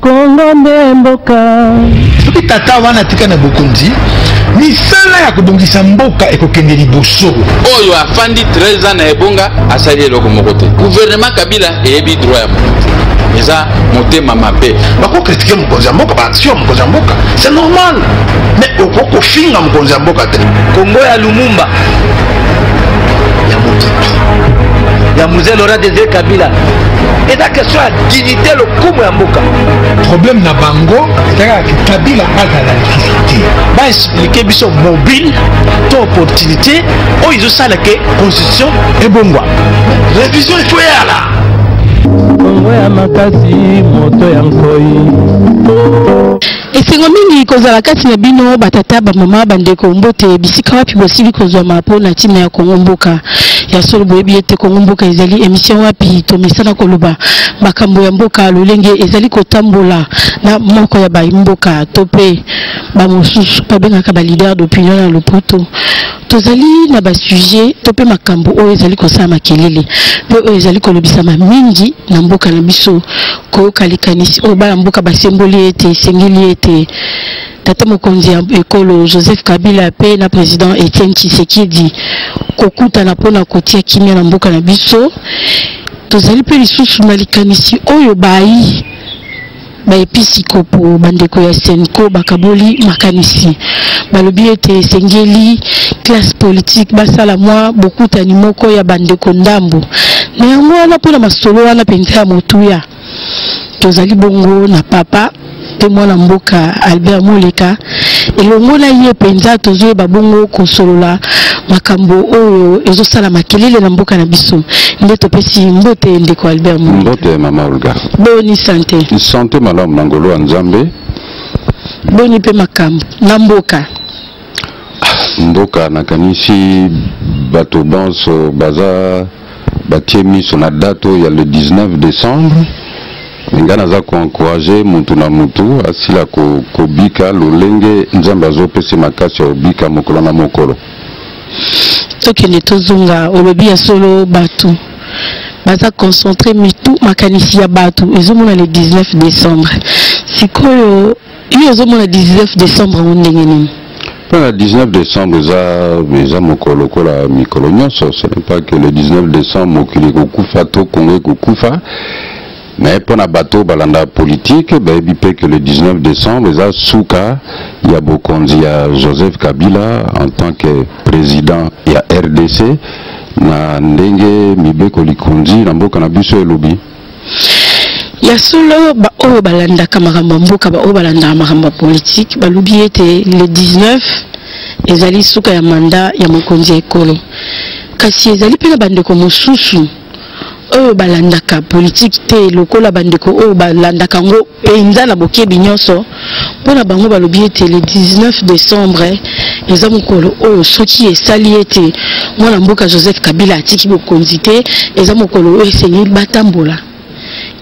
Kongo mboka soki tata wana tika na bokonzi misala ya kobongisa mboka ekokende liboso oyo afandi 13 ans na ebonga asali eloko moko te gouvernement Kabila eyebi droit ya moto eza motema mabe bako critiquer mokonzi ya mboka ba action mokonzi ya mboka c'est normal mais okoko finga mokonzi ya mboka te Kongo ya Lumumba ya motitu ya Mzee Laurent Désiré Kabila et la question à dignité le kumu ya mboka problème na bango c'est Kabila a la électricité ba expliquer biso mobile to opportunité o izo sala ke constitution et bongwa révision il faut y aller Kongo ya makasi moto ya nkoi esengo mingi kozala kati na bino batata bamama bandeko mbote bisika wapi bosili kozwa mapo na ntina ya Kongo mboka ya solo boyebi ete Kongo mboka ezali émission wapi tomesana koloba makambo ya mboka lolenge ezali kotambola na moko ya baimboka tope bamosusu babengaka ba leader d'opinion na lopoto tozali na ba sujet tope makambo oyo ezali kosala makelele pe oyo ezali kolobisama mingi na mboka na biso ko kalikanisi oyo bala mboka basemboli ete sengeli ete tata mokonzi ya ekolo Joseph Kabila pe na président Etienne Tshisekedi kokuta na pona kotia kimia na mboka na biso tozali pe lisusu na likanisi oyo bayi ba episiko po bandeko ya Senko bakaboli makanisi balobi ete sengeli classe politique basala mwa bokuta ni moko ya bandeko ndambo na yango wana pona masolo wana penza ya motuya tozali bongo na papa te mwana mboka Albert Moleka elongo na ye penza tozoye babongo kosolola makambo oyo ezosala makelele na mboka na biso nde topesi mbote ndeko Albert Moleka mbote mama Olga boni santé santé malamu na ngolo ya Nzambe boni pe makambo na mboka nakanisi bato bonso baza batie miso na dato ya le 19 décembre nga naza koencourager mutu na mutu asila kobika lolenge Nzambe azopesa makasi ya obika mokolo na mokolo tokende tozonga olobi ya solo batu baza concentré mitu makanisi ya batu ezomona le 19 décembre sikoyo iyo ezomona 19 décembre ondenge nini le 19 décembre eza mokolo kola mikolo nyonso ce n'est pas que le 19 décembre mokili kokufa to Kongo kokufa mais pour na bateau balanda politique bayebi pe que le 19 décembre eza suka ya bokonzi ya Joseph Kabila en tant que président ya RDC na ndenge mibeko likonzi na mboka na biso elobi ya solo ba oyo balandaka makambo mboka ba oyo balandaka makambo politique balobi ete le 19 ezali suka ya mandat ya mokonzi ya ekolo kasi ezali pe na bandeko mosusu oyo balandaka politique te lokola bandeko oyo balandaka ngo penza na bokebi nyonso mpona bango balobi ete le 19 décembre eza mokolo oyo soki esali ete mwana mboka Joseph Kabila atiki bokonzi te eza mokolo oyo esengeli batambola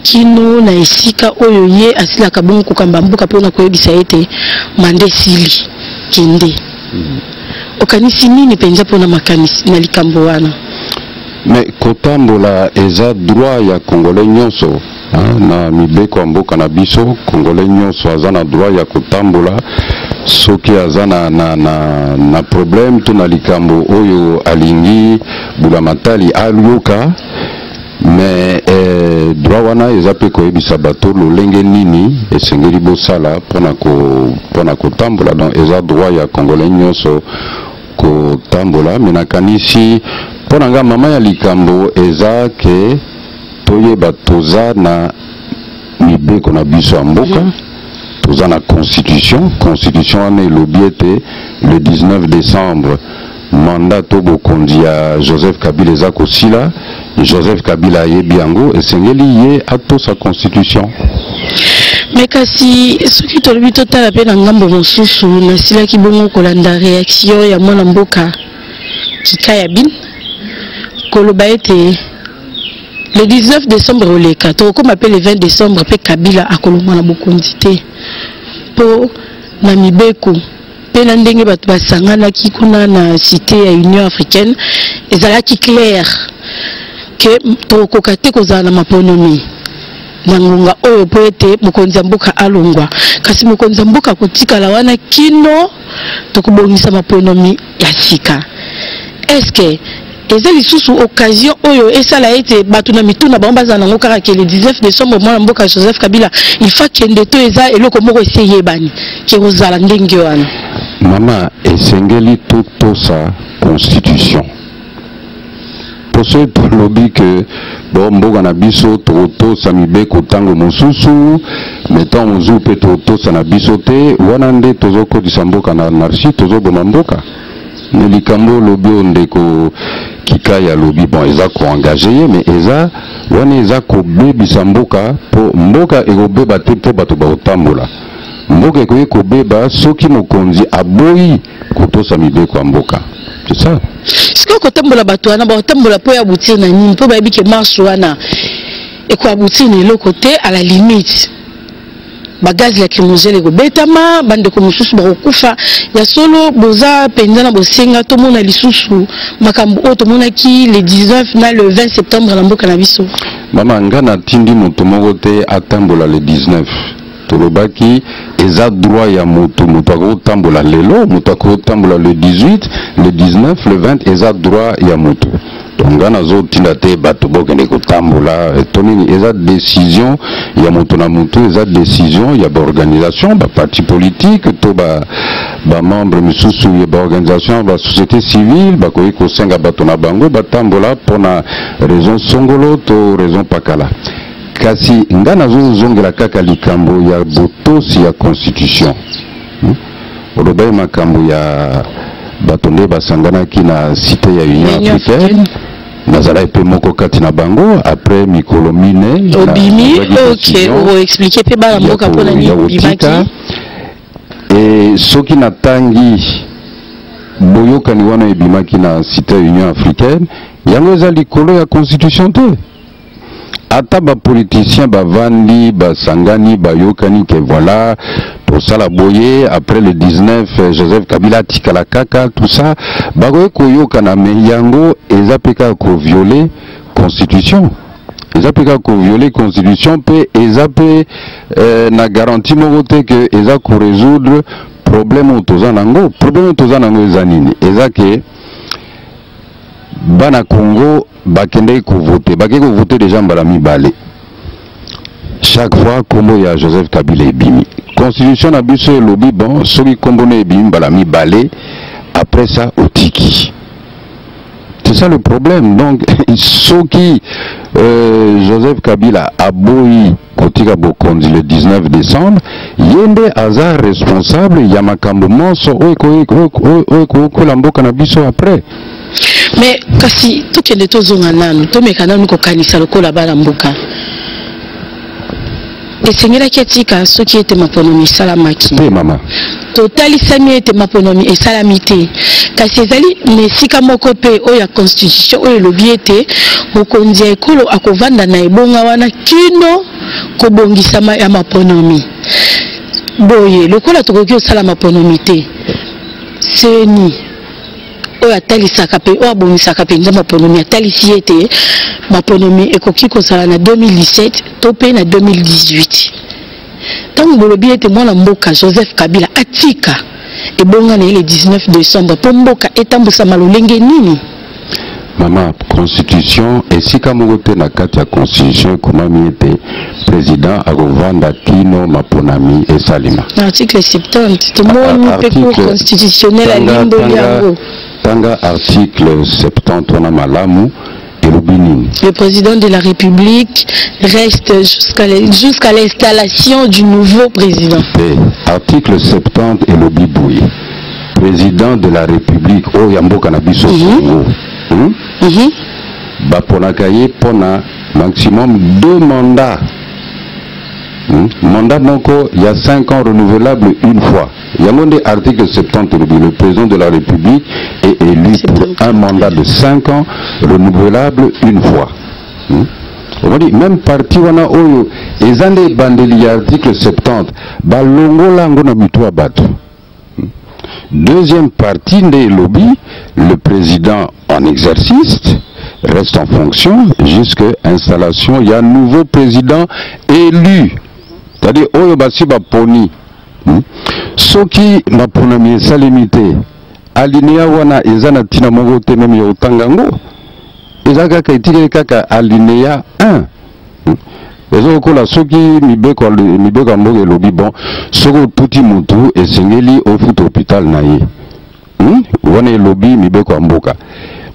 kino na esika oyo ye asilaka bongo kokamba mboka mpona koyebisa ete mande esili kende okanisi nini penza mpona makanisi na likambo wana mais kotambola eza droit ya congolais nyonso na mibeko ya mboka na biso congolais nyonso aza na droit ya kotambola soki aza na problème to na likambo oyo alingi bulamatali aluka mais droit wana eza pe koyebisa bato lolenge nini esengeli bosala mpona kotambola donc eza droit ya congolais nyonso kotambola mais nakanisi mpona nga mama ya likambo eza ke toyeba toza na mibeko na biso ya mboka toza na constitution wana elobi ete le 19 décembre mandat to bokonzi ya Joseph Kabila eza kosila Joseph Kabila ayebi yango esengeli ye atosa constitution mais kasi soki tolobi totala mpe na ngambo mosusu nasilaki bongo kolanda réaction ya mwana mboka Kikaya Bin koloba ete le 19 décembre oleka tokoma pe le 20 décembre pe Kabila akolongwa na bokonzi te po na mibeko pe na ndenge bato basanganaki kuna na cité ya Union africaine ezalaki clair que tokoka te kozala na maponomi nangunga oyo po ete mokonzi ya mboka alongwa kasi mokonzi ya mboka kotikala wana kino tokobongisa maponomi ya sika. Est-ce que eza lisusu occasion oyo esala ete bato na mituna bango baza nango kaka ke le 19 décembre mwana mboka Joseph Kabila il faut kende to eza eloko moko eseyebani ke ozala ndenge wana mama esengeli totosa constitution pour ce lobby que bon mboka na biso totosa mibeko tango mosusu metant mozu pe totosa na biso te wana nde tozokodisa mboka na anarchie tozoboma mboka ne likambo lobby ondeko kika ya lobby bon eza ko engagé mais eza wana eza ko bebisa mboka po mboka ekobeba te po bato baotambola mboka ekoki kobeba soki mokonzi aboyi kotosa mibeko ya mboka. C'est ça. Est-ce que kotambola bato wana batambola po ya boutir na nini po bayebi ke marche wana eko boutir na eloko te à la limite bagaz lacrymogène ekobetama bandeko mosusu bakokufa ya solo boza penza na bosenga tomona lisusu makambo oyo tomonaki le 19 na le 20 septembre na mboka na biso. Mama nga natindi moto moko te atambola le 19 tolobaki eza droit ya moto moto akotambola lelo moto akotambola le 18 le 19 le 20 eza droit ya moto donc nga nazotinda te bato bokende kotambola tonini eza décision ya moto na moto eza décision ya baorganisation baparti politique to bamembre misusu ya baorganisation basociété civile bakoki kosenga bato na bango batambola mpona raison songolo to raison pakala kasi nga nazozongela kaka likambo ya botosi ya constitution olobai makambo ya bato nde basanganaki na cité ya Union africaine nazala epe moko kati na bango après mikolo mine obimi ok o expliquer pe bala mboka pona ni bimaki et soki natangi boyokani wana ebimaki na cité ya Union africaine yango eza likolo ya constitution te ata ba politicien bavandi basangani bayokani ke voilà pour ça la boye après le 19 Joseph Kabila tikala kaka tout ça bakoye koyokana me yango eza peka ko violer constitution eza peka ko violer constitution pe eza pe na garantie moko te ke eza ko résoudre problème tozanango eza nini eza ke bana Congo bakende ko voter déjà mbala mibale chaque fois kombo ya Joseph Kabila ebimi constitution na biso elobi bon soki kombo na ebimi mbala mibale après ça otiki c'est ça le problème donc soki Joseph Kabila aboyi kotika bokonzi le 19 décembre yende aza responsable ya makambo monso oyo la mboka na biso après. Mais kasi tokende tozonga nanu tomeka nanu kokanisa lokola bala mboka esengelaki atika soki ete maponomi esalamaki te mama totalisami ete maponomi esalami te kasi ezali na esika moko mpe oyo ya constitution oyo elobi ete mokonzi ya ekolo akovanda na ebonga wana kino kobongisama ya maponomi boye lokola tokoki osala maponomi te seni oyo atalisaka pe oyo abomisaka mpenza maponomi atalisi ete maponomi ekoki kozala na 2017 to pe na 2018 ntango bolobi ete mwana mboka Joseph Kabila atika ebonga na ile 19 décembre po mboka etambusama lolenge nini mama constitution esika moko te na kati ya constitution ekomami ete président akovanda kino maponami esalima article 70 tomoni mpe cour constitutionnel alimboli yango tanga article 70 wana malamu elobi nini le président de la République reste jusqu'à l'installation du nouveau président article 70 elobi boye président de la République oyo ya mboka na biso Congo baponaka ye pona maximum 2 mandats mandat moko il y a 5 ans renouvelable une fois. Il y a un article 70, le président de la République est élu pour un mandat de 5 ans renouvelable une fois. On dit même parti wana oyo ezande bandeli article 70 balongola ngona mitwa bato. Deuxième partie des lobbies, le président en exercice reste en fonction jusqu'à installation. Il y a un nouveau président élu. C'est-à-dire, oyo basi ba poni. Soki ma ponami salimité. Alinea wana ezana tina mongo te même ya utangango. Ezaka kaitike kaka alinea 1. Ezo kola soki mibeko mboge lobi bon soko tuti mutu esengeli ofut hôpital na ye. Wana lobi mibeko mboka.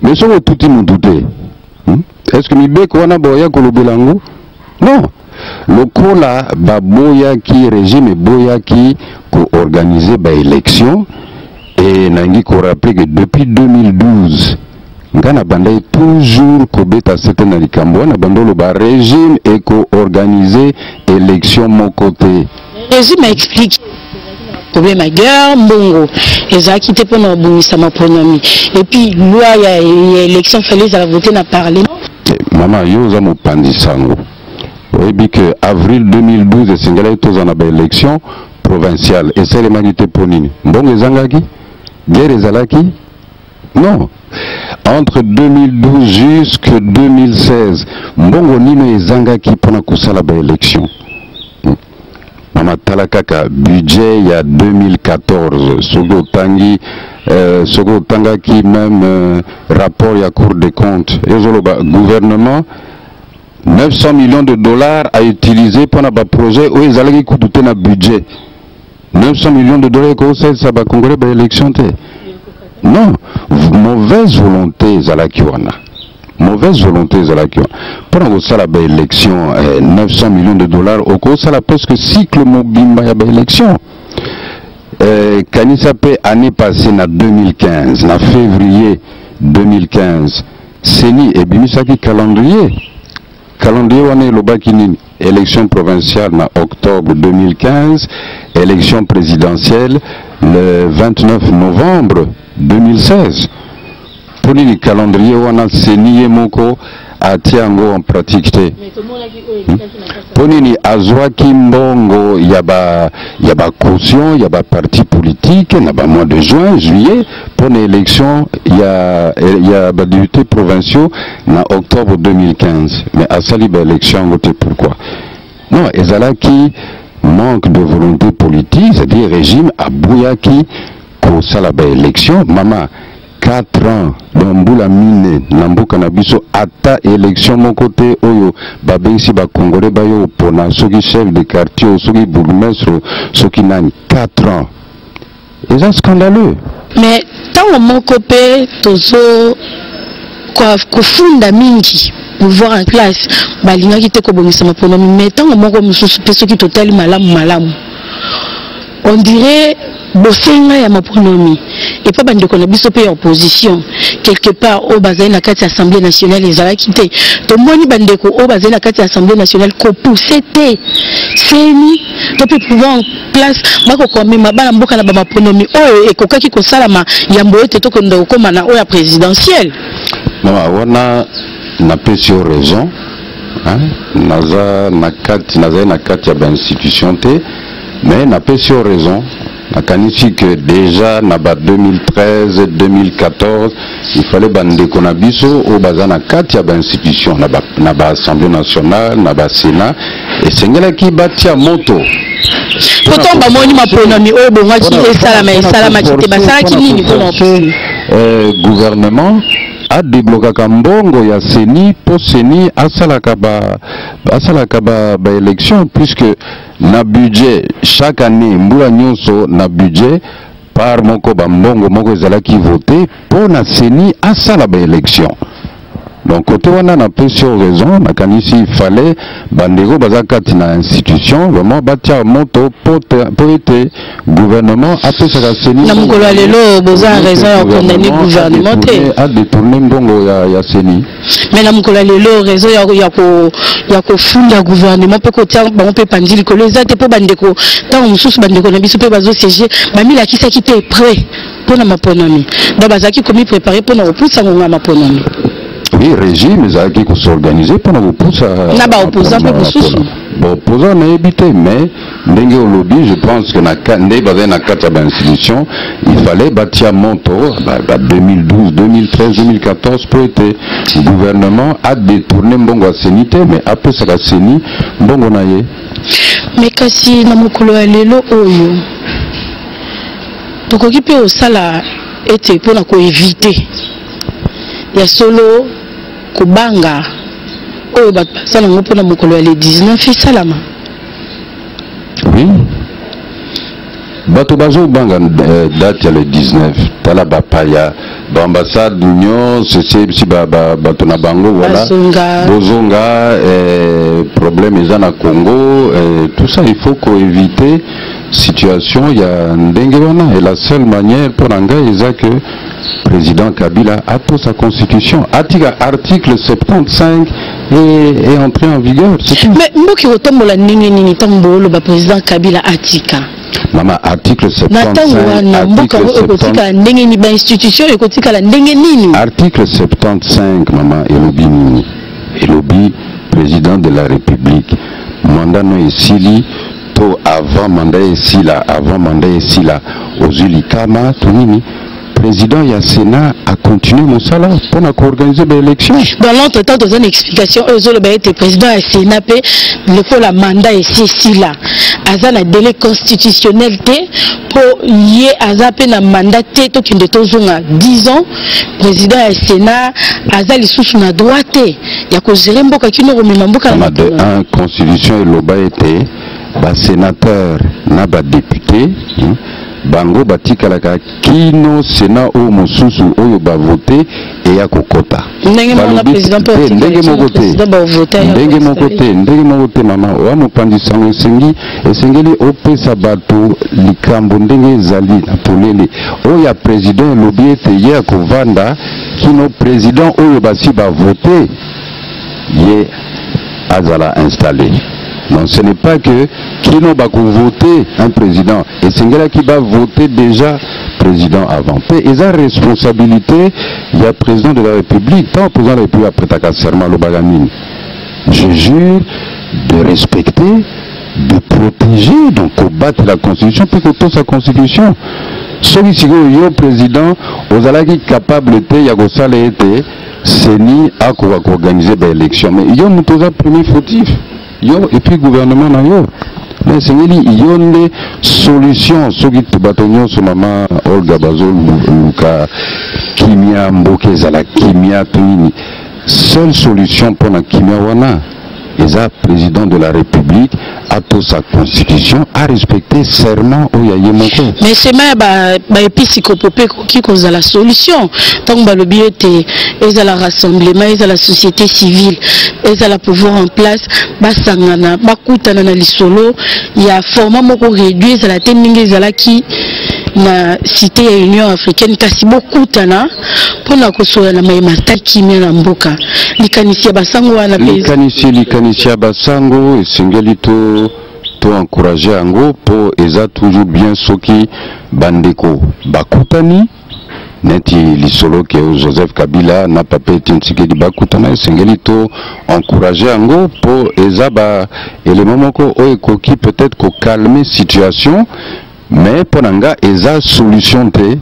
Mais soko tuti mutu te. Est-ce que mibeko wana boya kolobelango? Non. Lokola baboya ki régime boya ki ko organiser ba élection et nangi ko rappeler que depuis 2012 ngana bandai toujours kobeta certaine likambo na bandolo ba régime et ko organiser élection mon côté. Régime a expliqué problème à guerre mbongo eza quitté pour na bungisa maponomi et puis loi ya élection fallait à voter na parler. Maman yo za mo pandisango. Oui, que avril 2012 et Singala est aux élection provinciale et c'est les magnités ponini. Mbongo ezangaki guerre ezalaki. Non. Entre 2012 jusqu'à 2016, Mbongo nino ezangaki pona kusala ba élection. Mama talakaka budget il y a 2014 Sogo Tangi Sogo Tangaki même rapport il y a Cour des comptes et gouvernement 900 millions de dollars à utiliser pour un projet où ils allaient coûter un budget 900 millions de dollars que ça va congolais par élection. Non, mauvaise volonté Zalakiwana. Mauvaise volonté Zalakiwana. Pour ça la élection 900 millions de dollars au cours ça la presque cycle mobimba ya élection. Kanisa pe année passée na 2015, na février 2015, Seni et Bimisaki calendrier. Calendrier wane lobaki nini élection provinciale na octobre 2015, élection présidentielle le 29 novembre 2016. Pour le calendrier wana seni moko atiango en pratique te. Ponini azwaki mbongo yaba caution yaba parti politique na ba mois de juin juillet pour l'élection il y a ba députés provinciaux na octobre 2015 mais à sali ba élection voté pourquoi non ezalaki manque de volonté politique c'est-à-dire régime abouyaki ko sala ba élection mama 4 ans Bambula mine Nambuka Nabiso ata élection mon côté oyo babengisi ba congolais bayo pona soki chef de quartier soki bourgmestre soki nani 4 ans. Et c'est scandaleux. Mais tant mon côté tozo quoi kufunda mingi pouvoir en classe balinga ki te ko bongisa mapono mais tant mon ko mususu peso ki total malamu on dirait bosenga ya maponomi et pas bande ko na biso pe opposition quelque part au bazali na kati assemblée nationale ezala kité to moni bande ko au bazali na kati assemblée nationale ko pousser te seni to pe pouvoir en place bako ko mema bana mboka na ba maponomi oyo ekokaki ko salama yambo ete to ko ndo ko mana oya présidentielle non wana na pesio raison hein naza na kati ya ba institution te mais na pesio raison Nakanisi que déjà na ba 2013 2014 il fallait bande konabiso au bazana katia ba institution na ba assemblée nationale na ba sénat et sengela ki batia moto pourtant ba moni maponomi o bonga ki salama ki basala ki nini pour gouvernement a débloqué Kambongo ya Seni pour Seni asalaka ba élection puisque na budget chaque année mbula nyonso na budget par moko bambongo moko ezalaki voté pour na Seni asala ba élection. Donc côté wana na pesio raison na kanisi il fallait bandego bazakati na institution vraiment batia moto pour être gouvernement après ça Seni na mukolo lelo boza raison ya condamner gouvernement a détourner mbongo ya Seni mais na mukolo lelo raison ya ko funda gouvernement pe ko tia bango pe pandili ko les ate po bandeko tant mususu bandeko na biso pe bazo siéger bamila kisaki te prêt pour na maponomi donc bazaki komi préparer pour na repousser ngoma maponomi. Oui, régime, ils ont s'organiser pour nous pousser. Na ba opposant pe mususu. bon opposant na évité mais ndenge au lobby je pense que na kata ba institution il fallait bâtir monto 2012 2013 2014 pour être gouvernement a détourné mbongo à sénité mais après ça la séni mbongo na ye mais kasi na mokolo ya lelo oyo tokoki pe osala ete mpona koevite ya solo kobanga oyo bato basala yango mpona mokolo ya le 19 esalama. Oui bato bazobanga date ya le 19 tala bapaya baambassade d'union ceci bato na bango voilà bozonga problème eza na Congo tout ça il faut koéviter situation ya ndenge wana et la seule manière pour ngai eza que président Kabila a pour sa constitution article 75 est entré en vigueur. Mais mboki otombola ndenge nini tambolo ba président Kabila atika mama article 75 article 75 mama elobi président de la République mandat no esili to avant mandat esila ozuli kama tonini président ya Sénat a continué mon salaire pour organiser des élections. Dans l'entretemps, dans une explication, le président du Sénat le la mandat ici là. Aza na délai constitutionnel pour y azape na mandat to qui de 10 ans président du Sénat aza li sous na droite ya ko gérer mboka kino remema mboka na de constitution eloba été ba sénateur na ba député bango batikalaka kino Sénat o mosusu oyo ba voter et ya kokota ndenge mokote mama wa mopandisa esengeli opesa bato likambo ndenge ezali na polele oya président lobi ete ye akovanda kino président oyo basi ba voter ye azala installé. Non, ce n'est pas que qui n'a pas voté un président. Et c'est là qui va voter déjà président avant. Et sa responsabilité, il y a président de la République, tant président de la République après ta serment le bagamine. Je jure de respecter, de protéger, donc combattre la Constitution, puis que sa Constitution. Celui qui est président, aux alaki capable de y a été, c'est ni à organiser des élections. Mais il y a un premier fautif. Yo et puis gouvernement na yo mais c'est il y a une solution ce qui te bâtonnions sur maman Olga Bazol Luka kimia mboke za la kimia tuni seule solution pour la kimia wana eza président de la République a pour sa constitution à respecter serment au yaye moko mais c'est même ba épiscopopé qui cause la solution tant ba le biete eza la rassemblement eza la société civile eza la pouvoir en place ba sangana ba kutana na lisolo ya format moko réduit eza la teninga eza la ki na cité ya Union africaine kasi bokutana pona kosoya na mayemata kimia na mboka likanisi ya basango wana likanisi ya basango esengeli to encourager yango po eza toujours bien soki bandeko bakutani neti lisolo ke Joseph Kabila na pape Tinsikedi bakutana esengeli to encourager yango po eza ba élément moko oyo ekoki peut-être ko calmer situation. Mais pour nanga eza solution te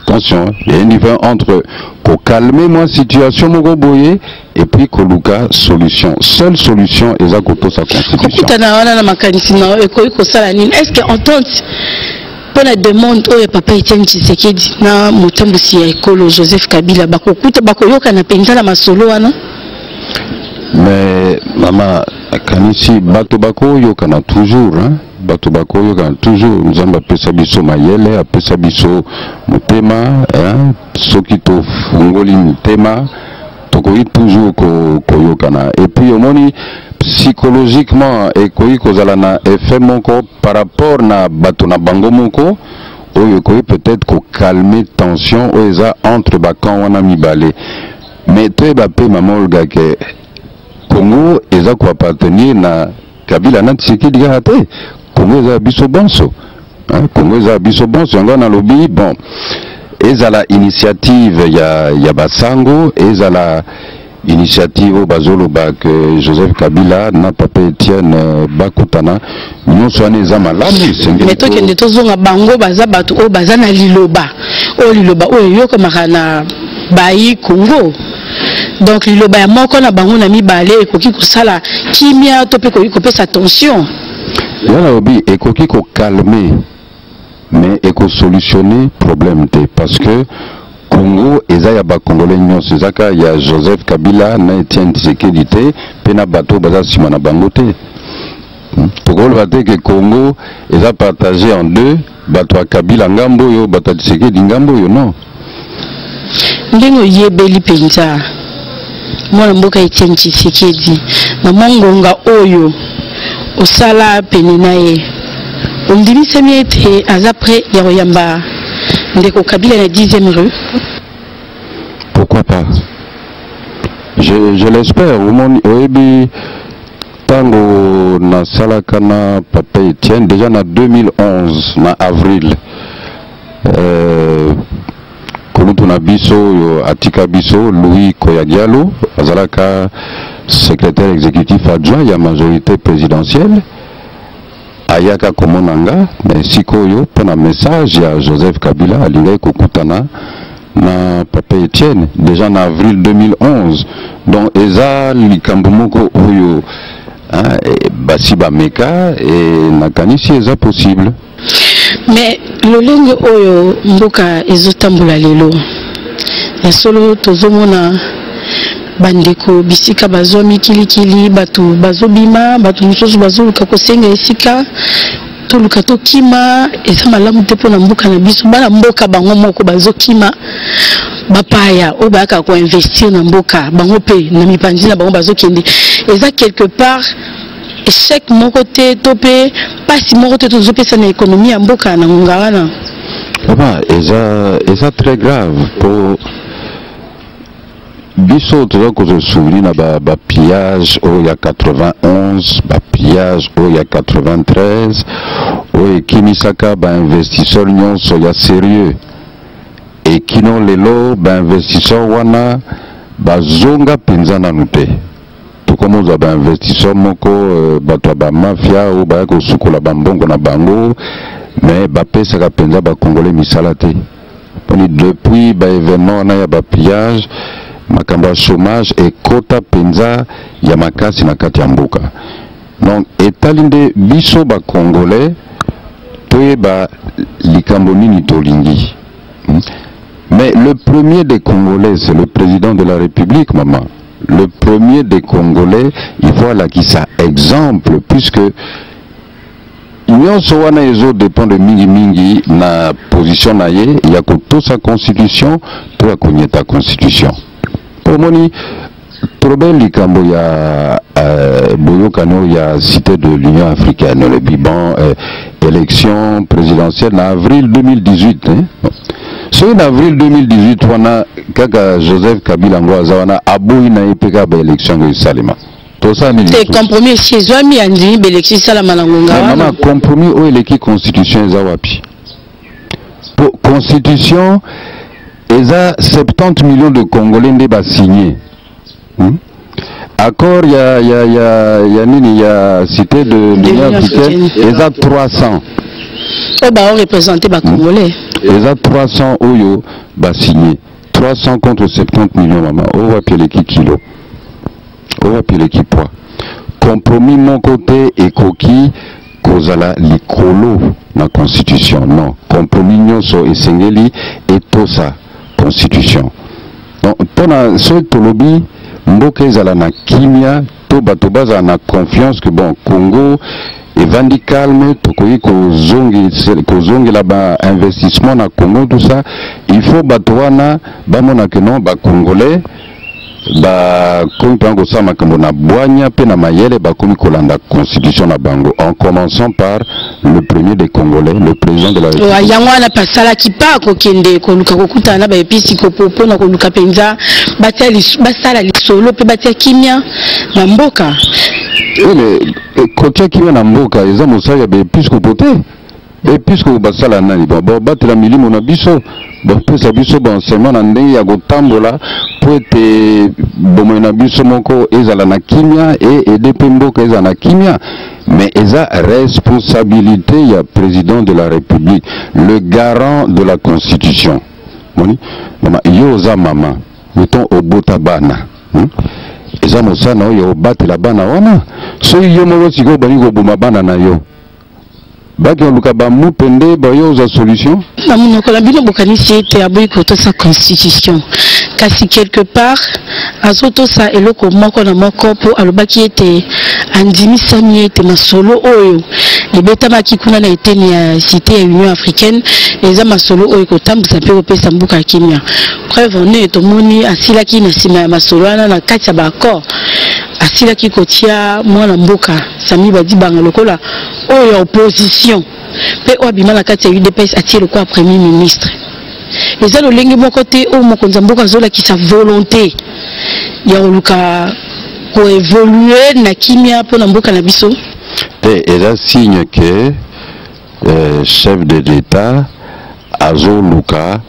attention il y a un niveau entre pour calmer moi situation moko boye et puis koluka solution seule solution eza koto sa constitution kutana wana na makanisi na ekoki kosala nini est-ce que entente pour la demande oyo papa Etienne Tshisekedi na motambusi ya ekolo Joseph Kabila bakokuta bakoyoka na penza na masolo wana mais mama kanisi bato bakoyoka na toujours hein bato bakoyoka toujours nzamba apesa biso mayele apesa biso motema soki tofungoli motema tokoki toujours koyokana et puis omoni psychologiquement ekoki kozala na effet moko par rapport na bato na bango moko oyo ekoki peut-être kokalme tension oyo eza entre bakan wana mibale mais toyeba mpe mama Olga ke Congo eza koappartenir na Kabila na Tshisekedi kaka te Congo eza biso bonso Congo eza biso bonso yango na lobi bon ezala initiative ya basango ezala initiative bazolo bak Joseph Kabila na papa Etienne bakutana nyonso wana eza malamu mais tokende tozonga bango baza bato oyo baza na liloba oyo yokomaka na bayi Congo. Donc liloba ya moko na bango na mibale ekoki kosala kimia to pe koki kopesa tension yala obi ekoki ko calmer mais eko solutionner problème te parce que Congo eza ya ba congolais nyonso ezaka ya Joseph Kabila na Etienne Tshisekedi te pe na bato baza sima na bango te. Tokoloba te ke Congo eza partagé en deux, bato ya Kabila ngambo yo bato ya Tshisekedi ngambo yo non. Ndenge yebeli penza mwana mboka Etienne Tshisekedi na mongonga oyo osala pene na ye ondimisami ete aza prêt ya koyamba ndeko Kabila na 10e rue. Pourquoi pas? Je l'espère. Oyebi tango na salakana papa Etienne déjà na 2011 na avril kolutu na biso yo atika biso Louis Koyadialo azalaka secrétaire exécutif adjoint ya majorité présidentielle ayaka komonanga mais sikoyo pona message ya Joseph Kabila alingai kokutana na papa Etienne déjà en avril 2011 donc eza likambo moko oyo basi bameka et nakanisi eza possible. Mais lolenge oyo mboka ezotambola lelo ya solo tozomona bandeko bisika bazwa mikilikili bato bazobima bato mosusu bazoluka kosenga esika toluka tokima eza malamu te mpona mboka na biso bana mboka bango moko bazokima bapaya oyo bayaka koinvestir na mboka bango mpe na mipanzi na bango bazokende eza quelque part échec moko te to mpe pasi moko te tozopesa na économie ya mboka na ngonga wana. Eza très grave po biso toza kozosouvenir na bapillage oyo ya 91 bapillage oyo ya 93 oyo ekimisaka bainvestisseur nyonso ya sérieux ekino lelo bainvestisseur wana bazonga mpenza nanu te tokomoza bainvestisseur moko bato ya bamafia oyo baya kosukola bambongo na bango mais bapesaka mpenza bakongole misala te poni depuis baévénement wana ya bapillage makambo ya chômage ekota penza ya makasi na kati ya mboka donc etali nde biso bakongolais toyeba likambo nini tolingi. Mais le premier des Congolais c'est le président de la République maman. Le premier des Congolais il faut alakisa exemple puisque nyonso wana ezo dépend de mingi na position na ye ya kotosa constitution to ya konyeta constitution. Pomoni problème likambo ya boyokano ya cité de l'Union africaine le biban élection présidentielle en avril 2018 c'est en avril 2018 wana kaka Joseph Kabila ngwaza wana aboyi na epeka ba élection de Salima to ça ni te compromis si zwami andi ba élection salama na ngonga wana mama compromis o eleki constitution za wapi pour constitution eza 70 millions de Congolais nde ba signé accord ya nini ya cité de l'Union africaine eza 300 o ba représenter ba Congolais eza 300 oyo ba signé 300 contre 70 millions maman o wapi eleki kilo o wapi eleki poids compromis mon côté ekoki kozala likolo na constitution non compromis nyonso esengeli etosa constitution donc pona so tolobi mboka ezala na kimia to bato bazala na confiance que bon Congo evandi calme tokoki kozongela ba investissement na Congo tout ça il faut bato wana bamona que non ba Congolais ba komi pango sa makambo na bwanya pe na mayele ba komi kolanda constitution na bango en commençant par le premier des Congolais le président de la République yango na pasala kipako kende ko luka kokuta na ba episi ko popo na ko luka penza basala lisolo pe batia kimia na mboka mais kotia kimia na mboka eza mosala ya ba episi ko pote Et puisque vous basez la nani, bon, battre la mili mon abisso, bon, pour ça bisso, bon, c'est mon andé, ya go tambola, pour être, bon, mon abisso moko, ezala na kimia, et aider pemboka ezala na kimia. Mais eza responsabilité, il y a président de la République, le garant de la Constitution. Moni, maman, yoza maman, mettons au botabana. Eza mosana, yo battre la bana, wana. So yo mo si go bani go bumabana na yo. Baki on luka ba mupende ba yo za solution. Na munoko la bino bokanisi ete aboyi koto sa constitution. Kasi quelque part azoto sa eloko moko na moko po alobaki ete andimisami ete masolo oyo ebetamaki kuna na eteni ya cité ya Union africaine eza masolo oyo kotambusa pe kopesa mbuka ya kimia. Preuve ne tomoni asilaki na sima ya masolo wana na kati ya baaccord asilaki kotia mwana mboka Sami Badi Banga lokola oyo ya opposition pe oabima na kati ya UDPS atie lokola premier ministre. Eza lolenge moko te o mokonza mboka azolakisa volonté ya oluka ko évoluer na kimia po na mboka na biso. Eza signe que chef de l'État azoluka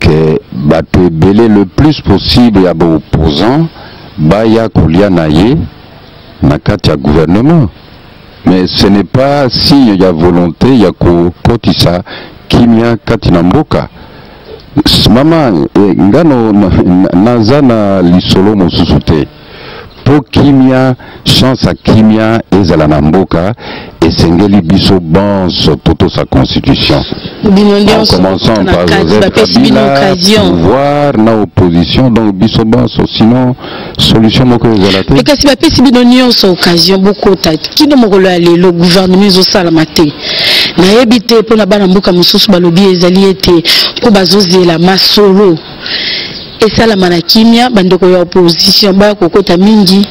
que bato belé le plus possible ya ba opposant baya kolia na ye na kati ya gouvernement. Mais ce n'est pas signe ya volonté ya ko kotisa kimia kati na mboka. Mama ngano nazana lisolo mosusu te. Po kimia chance à kimia ezala na mboka esengeli biso banso toto sa constitution. En commençant par Joseph Kabila, pouvoir na opposition donc biso banso sinon solution moko ezala te. Et kasi ba pesi bino nyonso occasion beaucoup ta kino mokolo ya lelo gouvernement zo sala mate. Na yebite po na bana mboka mosusu balobi ezali ete po bazozela masolo. Esala manakimia bandeko ya opposition ba kokota mingi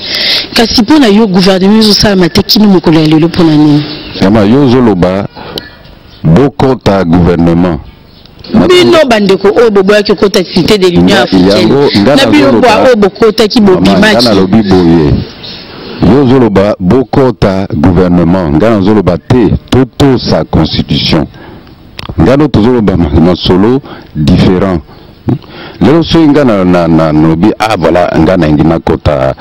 kasi pona yo gouvernement zo sala matekino mokolo ya lelo pona nini kama yo zoloba bokota gouvernement bino bandeko o bobo ya kota cité de l'Union africaine na bino bo o bokota ki bobimaki na lobi boye yo zoloba bokota gouvernement ngana zoloba te toto sa constitution ngano tozoloba masolo différent. Lelo so ngana na nobi voilà ngana ngina kota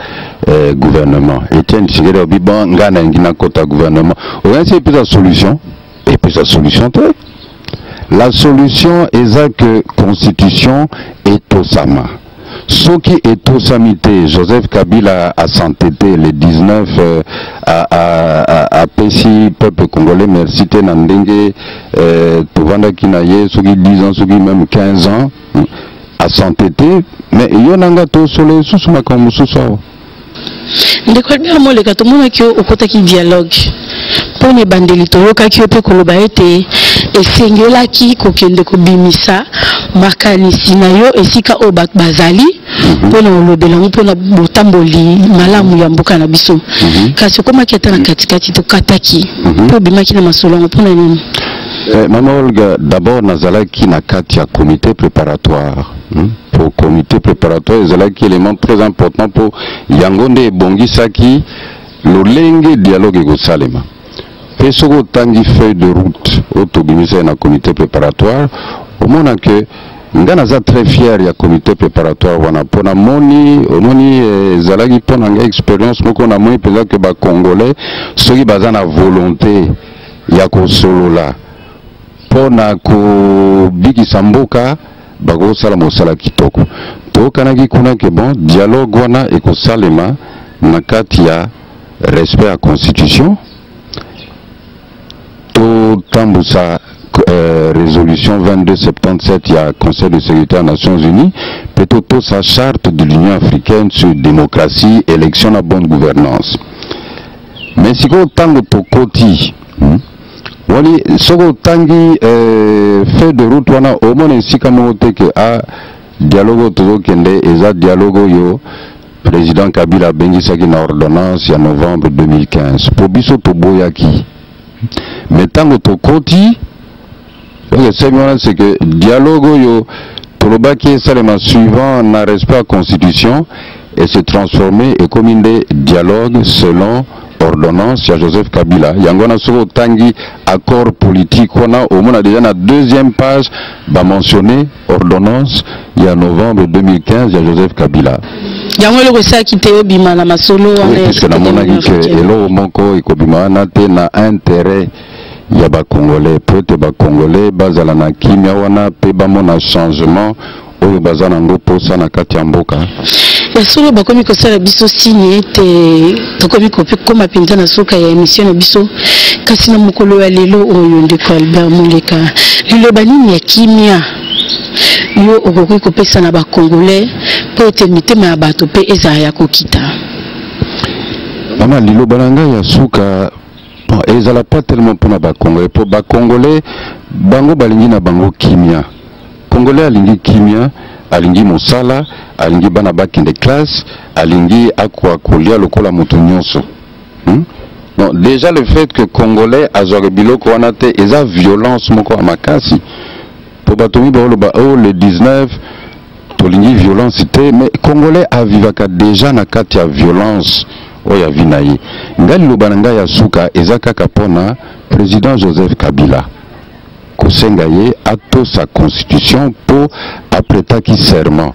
gouvernement Etienne Tshisekedi obi bon ngana ngina kota gouvernement on c'est plus la solution et puis la solution la solution est que constitution est au sama ce qui est au samité Joseph Kabila a s'entêté le 19 à Pessi peuple congolais merci te na ndenge tovanda kinaye ceux qui 10 ans ceux qui même 15 ans à s'entêter mais yo nanga to solo susu makambo susu ndeko bia mo le kato mona ki okota ki dialogue pone bandeli to yoka ki ope koloba ete esengela ki kokende ko bimisa makanisi na yo esika o bazali pona olobela mo pona botamboli malamu ya mboka na biso kasi koma ki atana katikati to kataki po bimaki na masolo pona nini. Maman Olga, d'abord nazalaki na kati ya comité préparatoire. Pour comité préparatoire, ezalaki élément très important pour yangonde ebongisaki lolenge dialogue ekosalema. Pe soko tangi feuille de route otobimisa na comité préparatoire, omona que ngana za très fier ya comité préparatoire wana pona moni ezalaki pona nga expérience moko na moi peza que ba congolais soki baza na volonté ya kosolola pona ko bikisa mboka bakosala mosala kitoko tokanaki kuna ke bon dialogue wana ekosalema na kati ya respect à constitution to tambusa résolution 2277 il y a Conseil de sécurité des Nations Unies plutôt toute sa charte de l'Union africaine sur démocratie élection à bonne gouvernance mais si on tango to koti wali soko tangi fait de route wana omone sika mote ke a dialogue tozo kende eza dialogue yo président Kabila bengisaki na ordonnance en novembre 2015 pour biso to boyaki mais tango to koti c'est que dialogue yo tolobaki esalema suivant na respect à constitution et se transformer et comme un dialogue selon ordonnance ya Joseph Kabila yango na soko tangi accord politique wana au moins déjà na deuxième page ba mentionner ordonnance ya novembre 2015 ya Joseph Kabila yango le kosa kité obima na masolo wana parce que na mona que elo moko ikobima na te na intérêt ya ba congolais peut ba congolais bazala na kimia wana pe ba mona changement oyo bazana ngo posa na kati ya mboka ya solo bakomi kosala biso signe te tokomi koma pinza na suka ya émission na biso kasi na mokolo ya lelo oyo ndeko Albert Muleka liloba nini ya kimia yo okoki kopesa na ba congolais po ete mitema ya bato pe ezala ya kokita mama liloba nanga ya suka ezala pas tellement pour ba congolais pour ba congolais bango balingi na bango kimia congolais alingi kimia alingi mosala alingi bana bakende classe alingi akwa kolia lokola moto nyonso non déjà le fait que congolais azore biloko wana te eza violence moko ya makasi po batomi baloba o le 19 tolingi violence te mais congolais avivaka déjà na kati ya violence oya vinaye ngali loba na ngai ya suka eza kaka pona président Joseph Kabila kosenga ye ato sa constitution pour apprêter qui serment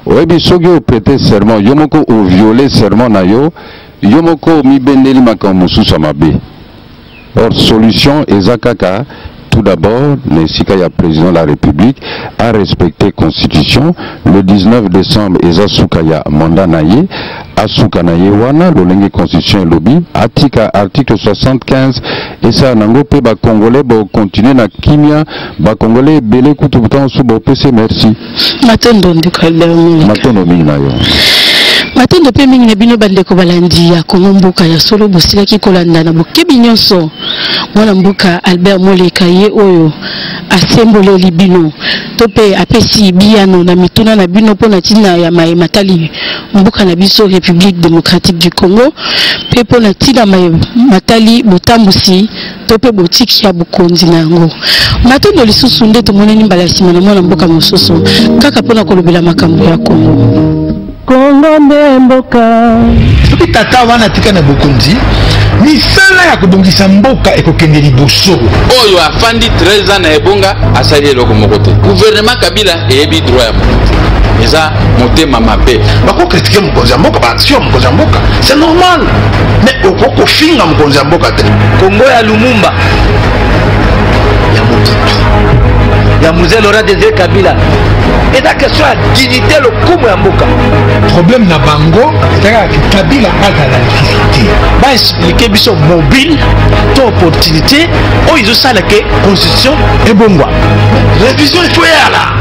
oyebi soki o prêter serment yo moko o violer serment na yo yo moko mi bendeli makambo mosusu mabe or solution eza kaka tout d'abord l'esika ya président de la République a respecté constitution le 19 décembre eza suka ya mandat na ye asuka na ye wana lolenge constitution lobby atika article 75 et ça nango pe ba congolais ba continuer na kimia ba congolais belé kutu butan su ba pese merci matondo ndiko Albert matondo mingi na yo matondo pe mingi na bino bandeko balandi ya Kongo mboka ya solo bosilaki kolanda na bokebi nyonso mwana mboka Albert Muleka ye oyo asemboleli bino to pe apesi biyano na mituna na bino pona tina ya matali mboka na biso République démocratique du Congo pe pona tina matali botambusi to pe botiki ya bukonzi nango matondo lisusu nde tomoneni mbala ya sima na mwana mboka mosusu kaka pona kolobela makambo ya Kongo nde mboka soki tata wana tika na bokonzi misala ya kobongisa mboka ekokende liboso oyo afandi 13 ans na ebonga asali eloko moko te gouvernement Kabila eyebi droit ya mokonzi eza motema mabe bakokritike mokonzi ya mboka baaction mokonzi ya mboka c'est normal mais okokofinga mokonzi ya mboka te Kongo ya Lumumba ya mokitu ya Mzee Laurent Désiré Kabila eza question ya dignité lokumu ya mboka problème na bango ezalaka Kabila azala lisusu baexplike biso mobile to opportunité oyo ezosala ke constitution ebongwa révision efoyala